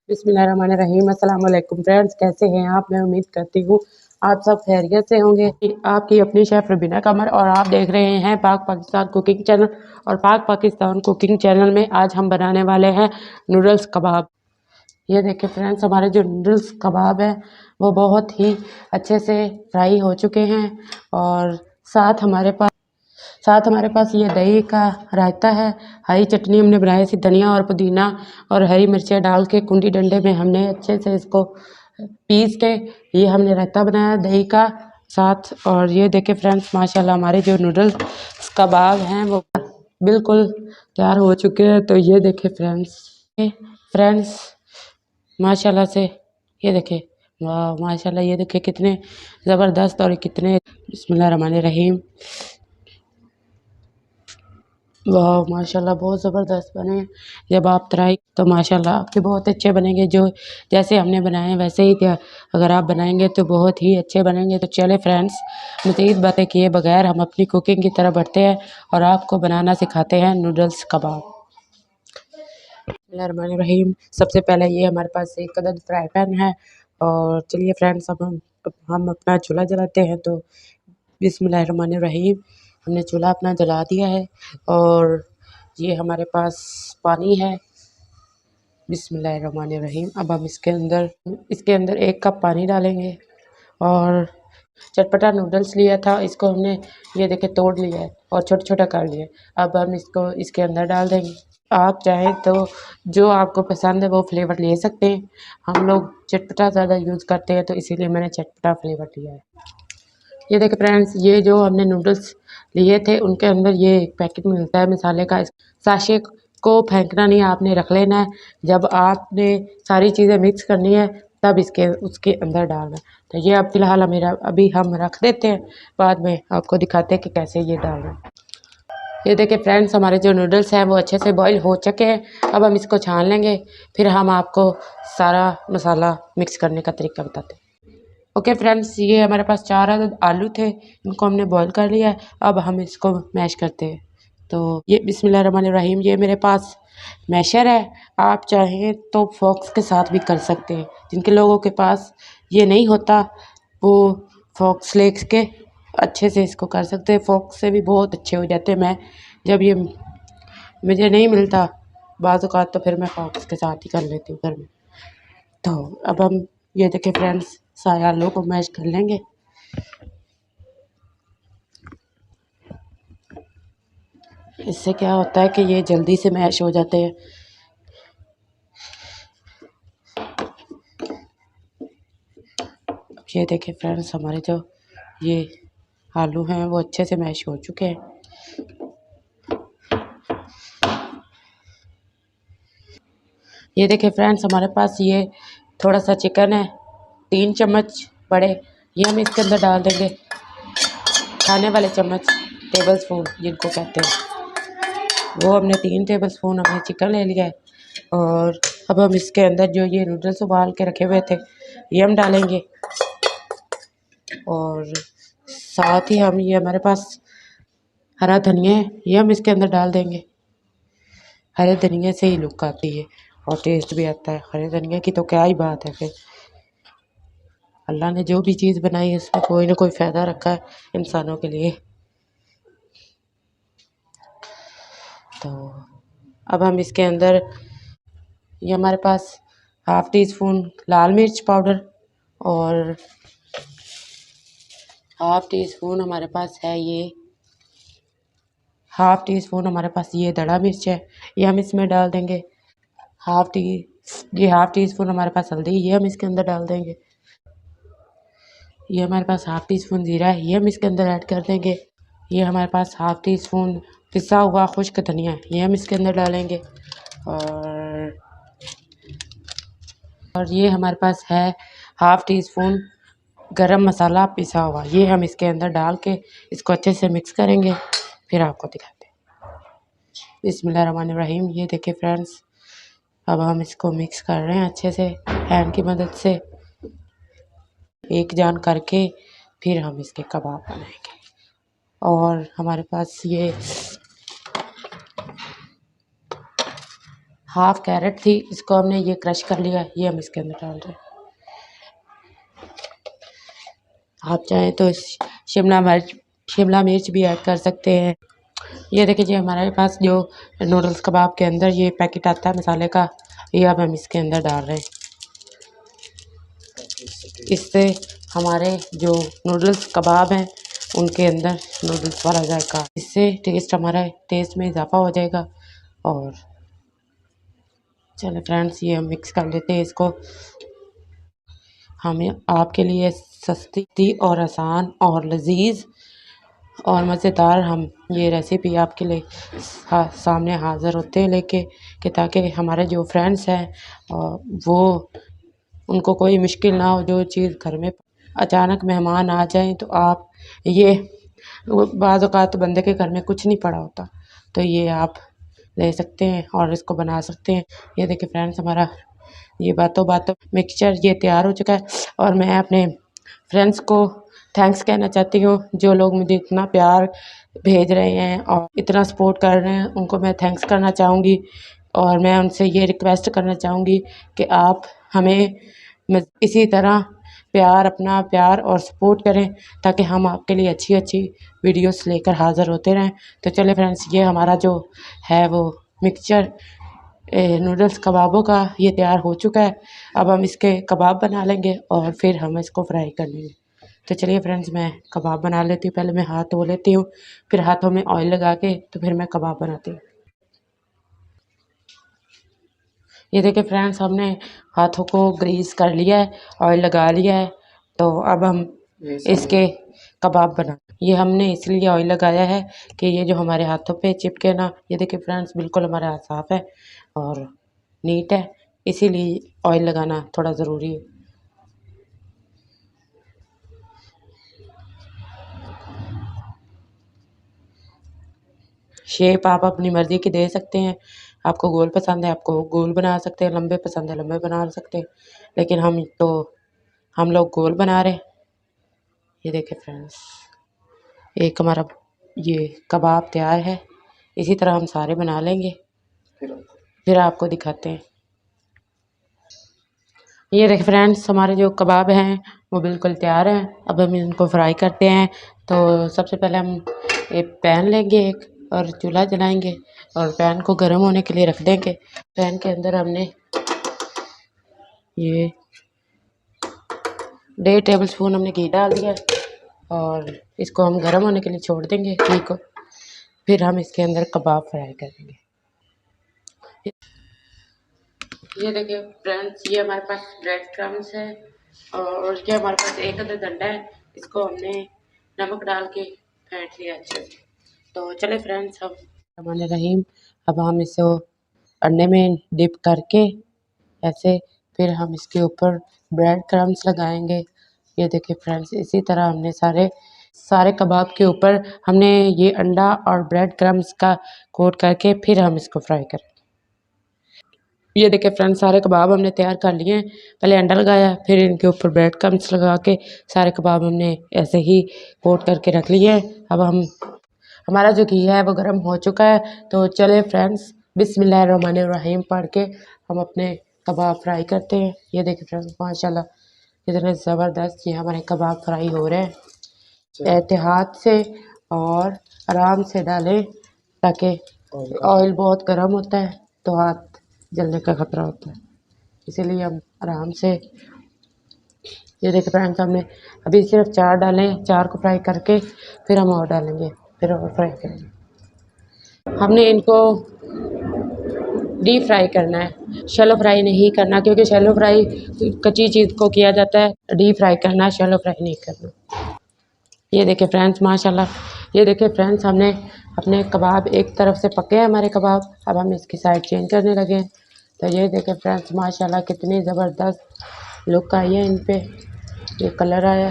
बिस्मिल्लाहिर्रहमानिर्रहीम। अस्सलाम वालेकुम फ्रेंड्स, कैसे हैं आप? मैं उम्मीद करती हूँ आप सब खैरियत से होंगे। आपकी अपनी शेफ़ रुबीना कमर और आप देख रहे हैं पाक पाकिस्तान कुकिंग चैनल। और पाक पाकिस्तान कुकिंग चैनल में आज हम बनाने वाले हैं नूडल्स कबाब। ये देखिए फ्रेंड्स, हमारे जो नूडल्स कबाब हैं वो बहुत ही अच्छे से फ्राई हो चुके हैं। और साथ हमारे पास ये दही का रायता है। हरी चटनी हमने बनाई थी, धनिया और पुदीना और हरी मिर्चें डाल के कुंडी डंडे में हमने अच्छे से इसको पीस के ये हमने रायता बनाया दही का साथ। और ये देखे फ्रेंड्स, माशाल्लाह हमारे जो नूडल्स कबाब हैं वो बिल्कुल तैयार हो चुके हैं। तो ये देखे फ्रेंड्स माशाल्लाह से, ये देखे, वाह माशाल्लाह, ये देखे कितने ज़बरदस्त और कितने, बिस्मिल्लाहिर्रहमानिर्रहीम, वाह माशाल्लाह बहुत ज़बरदस्त बने। जब आप ट्राई तो माशाल्लाह आपके बहुत अच्छे बनेंगे। जो जैसे हमने बनाए हैं वैसे ही अगर आप बनाएंगे तो बहुत ही अच्छे बनेंगे। तो चले फ्रेंड्स, मज़ीद बातें किए बगैर हम अपनी कुकिंग की तरफ बढ़ते हैं और आपको बनाना सिखाते हैं नूडल्स कबाब। बिस्मिल्लाहिर्रहमानिर्रहीम। सबसे पहले ये हमारे पास एक अदद फ्राई पैन है। और चलिए फ्रेंड्स, अब हम अपना चूल्हा जलाते हैं। तो बिस्मिल्लाहिर्रहमानिर्रहीम, हमने चूल्हा अपना जला दिया है और ये हमारे पास पानी है। बिस्मिल्लाहिर्रहमानिर्रहीम, अब हम इसके अंदर 1 कप पानी डालेंगे। और चटपटा नूडल्स लिया था, इसको हमने ये देखिए तोड़ लिया है और छोटा छोटा कर लिया है। अब हम इसको इसके अंदर डाल देंगे। आप चाहें तो जो आपको पसंद है वो फ्लेवर ले सकते हैं। हम लोग चटपटा ज़्यादा यूज़ करते हैं तो इसीलिए मैंने चटपटा फ्लेवर लिया है। ये देखिए फ्रेंड्स, ये जो हमने नूडल्स लिए थे उनके अंदर ये एक पैकेट मिलता है मसाले का। इस साशे को फेंकना नहीं, आपने रख लेना है। जब आपने सारी चीज़ें मिक्स करनी है तब उसके अंदर डालना है। तो ये अब फ़िलहाल अभी हम रख देते हैं, बाद में आपको दिखाते हैं कि कैसे ये डालना है। ये देखिए फ्रेंड्स, हमारे जो नूडल्स हैं वो अच्छे से बॉईल हो चुके हैं। अब हम इसको छान लेंगे, फिर हम आपको सारा मसाला मिक्स करने का तरीका बताते हैं। ओके फ्रेंड्स, ये हमारे पास 4 अदद आलू थे, इनको हमने बॉईल कर लिया है। अब हम इसको मैश करते हैं। तो ये बिस्मिल्लाहिर्रहमानिर्रहीम, ये मेरे पास मैशर है। आप चाहें तो फोक्स के साथ भी कर सकते हैं। जिनके लोगों के पास ये नहीं होता वो फोक्स लेके अच्छे से इसको कर सकते हैं। फोक्स से भी बहुत अच्छे हो जाते हैं। जब ये मुझे नहीं मिलता बाज़ औक़ात तो फिर मैं फोक्स के साथ ही कर लेती हूँ घर में। तो अब हम ये देखिए फ्रेंड्स, सारे आलू को मैश कर लेंगे। इससे क्या होता है कि ये जल्दी से मैश हो जाते हैं। ये देखिए फ्रेंड्स, हमारे जो ये आलू हैं वो अच्छे से मैश हो चुके हैं। ये देखिए फ्रेंड्स, हमारे पास ये थोड़ा सा चिकन है, 3 चम्मच बड़े, ये हम इसके अंदर डाल देंगे। खाने वाले चम्मच, टेबल स्पून जिनको कहते हैं, वो हमने 3 टेबल स्पून हमने चिकन ले लिया है। और अब हम इसके अंदर जो ये नूडल्स उबाल के रखे हुए थे ये हम डालेंगे। और साथ ही हम ये हमारे पास हरा धनिया है, ये हम इसके अंदर डाल देंगे। हरे धनिया से ही लुक आती है और टेस्ट भी आता है। हरे धनिया की तो क्या ही बात है। फिर अल्लाह ने जो भी चीज़ बनाई है उसमें कोई ना कोई फ़ायदा रखा है इंसानों के लिए। तो अब हम इसके अंदर ये हमारे पास हाफ़ टी स्पून लाल मिर्च पाउडर और हाफ़ टी स्पून हमारे पास है ये हाफ़ टी स्पून हमारे पास ये दड़ा मिर्च है, ये हम इसमें डाल देंगे। हाफ़ टी स्पून हमारे पास हल्दी, ये हम इसके अंदर डाल देंगे। ये हमारे पास हाफ़ टी स्पून ज़ीरा है, ये हम इसके अंदर ऐड कर देंगे। ये हमारे पास हाफ़ टी स्पून पिसा हुआ खुश्क धनिया है, ये हम इसके अंदर डालेंगे। और ये हमारे पास है हाफ़ टी स्पून गरम मसाला पिसा हुआ, ये हम इसके अंदर डाल के इसको अच्छे से मिक्स करेंगे, फिर आपको दिखाते हैं। बिस्मिल्लाहिर्रहमानिर्रहीम, ये देखिए फ्रेंड्स, अब हम इसको मिक्स कर रहे हैं अच्छे से हैंड की मदद से, एक जान करके फिर हम इसके कबाब बनाएंगे। और हमारे पास ये हाफ कैरेट थी, इसको हमने ये क्रश कर लिया, ये हम इसके अंदर डाल रहे हैं। आप चाहें तो शिमला मिर्च भी ऐड कर सकते हैं। ये देखिए जी, हमारे पास जो नूडल्स कबाब के अंदर ये पैकेट आता है मसाले का, ये अब हम इसके अंदर डाल रहे हैं। इससे हमारे जो नूडल्स कबाब हैं उनके अंदर नूडल्स वाला जाएगा, इससे हमारा टेस्ट में इजाफा हो जाएगा। और चलो फ्रेंड्स, ये हम मिक्स कर लेते हैं इसको। हमें आपके लिए सस्ती और आसान और लजीज और मज़ेदार हम ये रेसिपी आपके लिए सामने हाज़िर होते हैं लेके, कि ताकि हमारे जो फ्रेंड्स हैं वो उनको कोई मुश्किल ना हो। जो चीज़ घर में अचानक मेहमान आ जाएं तो आप ये बाज़ औक़ात बंदे के घर में कुछ नहीं पड़ा होता, तो ये आप ले सकते हैं और इसको बना सकते हैं। ये देखिए फ्रेंड्स, हमारा ये बातों मिक्सचर ये तैयार हो चुका है। और मैं अपने फ्रेंड्स को थैंक्स कहना चाहती हूँ, जो लोग मुझे इतना प्यार भेज रहे हैं और इतना सपोर्ट कर रहे हैं, उनको मैं थैंक्स करना चाहूँगी। और मैं उनसे ये रिक्वेस्ट करना चाहूँगी कि आप हमें इसी तरह अपना प्यार और सपोर्ट करें, ताकि हम आपके लिए अच्छी वीडियोस लेकर हाज़िर होते रहें। तो चलिए फ्रेंड्स, ये हमारा जो है वो मिक्सचर नूडल्स कबाबों का ये तैयार हो चुका है। अब हम इसके कबाब बना लेंगे और फिर हम इसको फ्राई कर लेंगे। तो चलिए फ्रेंड्स, मैं कबाब बना लेती हूँ। पहले मैं हाथ धो लेती हूँ, फिर हाथों में ऑयल लगा के तो फिर मैं कबाब बनाती हूँ। ये देखिए फ्रेंड्स, हमने हाथों को ग्रीस कर लिया है, ऑयल लगा लिया है। तो अब हम इसके कबाब बना, ये हमने इसलिए ऑयल लगाया है कि ये जो हमारे हाथों पे चिपके ना। ये देखिए फ्रेंड्स, बिल्कुल हमारा हाथ साफ़ है और नीट है, इसीलिए ऑयल लगाना थोड़ा ज़रूरी है। शेप आप अपनी मर्ज़ी की दे सकते हैं। आपको गोल पसंद है, आपको गोल बना सकते हैं, लंबे पसंद है लंबे बना सकते हैं, लेकिन हम लोग गोल बना रहे हैं। ये देखिए फ्रेंड्स, एक हमारा ये कबाब तैयार है। इसी तरह हम सारे बना लेंगे, फिर आपको दिखाते हैं। ये देखिए फ्रेंड्स, हमारे जो कबाब हैं वो बिल्कुल तैयार हैं। अब हम इनको फ्राई करते हैं। तो सबसे पहले हम एक पैन लेंगे और चूल्हा जलाएंगे और पैन को गर्म होने के लिए रख देंगे। पैन के अंदर हमने ये 1.5 टेबल स्पून हमने घी डाल दिया और इसको हम गर्म होने के लिए छोड़ देंगे घी को। फिर हम इसके अंदर कबाब फ्राई करेंगे। ये देखिए फ्रेंड्स, ये हमारे पास ब्रेड क्रम्स है और ये हमारे पास एक अदर अंडा है। इसको हमने नमक डाल के फेंट लिया अच्छे से। तो चले फ्रेंड्स, रहीम, अब हम इसे अंडे में डिप करके ऐसे, फिर हम इसके ऊपर ब्रेड क्रम्स लगाएंगे। ये देखिए फ्रेंड्स, इसी तरह हमने सारे कबाब के ऊपर हमने ये अंडा और ब्रेड क्रम्स का कोट करके फिर हम इसको फ्राई करें। ये देखिए फ्रेंड्स, सारे कबाब हमने तैयार कर लिए हैं। पहले अंडा लगाया, फिर इनके ऊपर ब्रेड क्रम्स लगा के सारे कबाब हमने ऐसे ही कोट करके रख लिए हैं। अब हमारा जो घी है वो गर्म हो चुका है। तो चले फ्रेंड्स, बिस्मिल्लाहिर्रहमानिर्रहीम पढ़ के हम अपने कबाब फ्राई करते हैं। ये देखिए फ्रेंड्स, माशाल्लाह कितने ज़बरदस्त ये हमारे कबाब फ्राई हो रहे हैं। एहतियात से और आराम से डालें, ताकि ऑयल बहुत गर्म होता है तो हाथ जलने का खतरा होता है, इसीलिए हम आराम से। ये देखिए फ्रेंड्स, हमने अभी सिर्फ 4 डाले, 4 को फ्राई करके फिर हम और डालेंगे, फिर और फ्राई करेंगे। हमने इनको डीप फ्राई करना है, शैलो फ्राई नहीं करना, क्योंकि शैलो फ्राई कच्ची चीज़ को किया जाता है, डीप फ्राई करना है, शैलो फ्राई नहीं करना। ये देखिए फ्रेंड्स, माशाल्लाह, ये देखिए फ्रेंड्स, हमने अपने कबाब एक तरफ से पके हैं हमारे कबाब। अब हम इसकी साइड चेंज करने लगे हैं। तो ये देखिए फ्रेंड्स, माशाल्लाह कितनी ज़बरदस्त लुक आई है इन पे, ये कलर आया।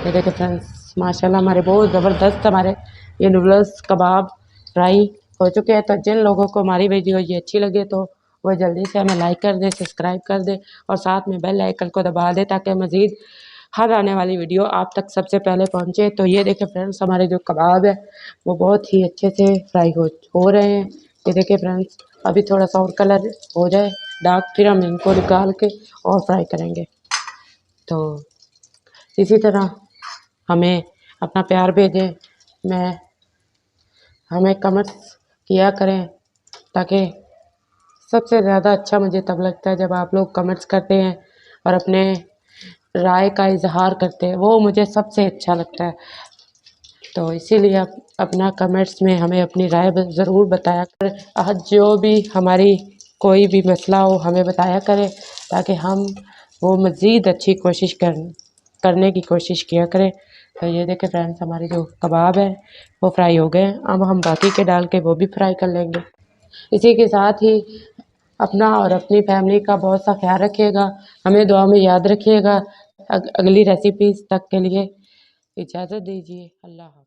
ये देखिए फ्रेंड्स, माशाल्लाह हमारे बहुत ज़बरदस्त हमारे ये नूडल्स कबाब फ्राई हो चुके हैं। तो जिन लोगों को हमारी वीडियो ये अच्छी लगे तो वो जल्दी से हमें लाइक कर दें, सब्सक्राइब कर दें और साथ में बेल आइकन को दबा दें, ताकि मज़ीद हर आने वाली वीडियो आप तक सबसे पहले पहुंचे। तो ये देखिए फ्रेंड्स, हमारे जो कबाब है वो बहुत ही अच्छे से फ्राई हो रहे हैं। ये देखिए फ्रेंड्स, अभी थोड़ा सा और कलर हो जाए डार्क, फिर हम इनको निकाल के और फ्राई करेंगे। तो इसी तरह हमें अपना प्यार भेजें, मैं हमें कमेंट्स किया करें, ताकि सबसे ज़्यादा अच्छा मुझे तब लगता है जब आप लोग कमेंट्स करते हैं और अपने राय का इज़हार करते हैं, वो मुझे सबसे अच्छा लगता है। तो इसीलिए आप अपना कमेंट्स में हमें अपनी राय ज़रूर बताया करें। आज जो भी हमारी कोई भी मसला हो हमें बताया करें, ताकि हम वो मज़ीद अच्छी कोशिश करने की कोशिश किया करें। तो ये देखें फ्रेंड्स, हमारे जो कबाब हैं वो फ्राई हो गए हैं। अब हम बाकी के डाल के वो भी फ्राई कर लेंगे। इसी के साथ ही अपना और अपनी फैमिली का बहुत सा ख्याल रखिएगा, हमें दुआ में याद रखिएगा। अगली रेसिपीज़ तक के लिए इजाज़त दीजिए। अल्लाह हाफ़िज़।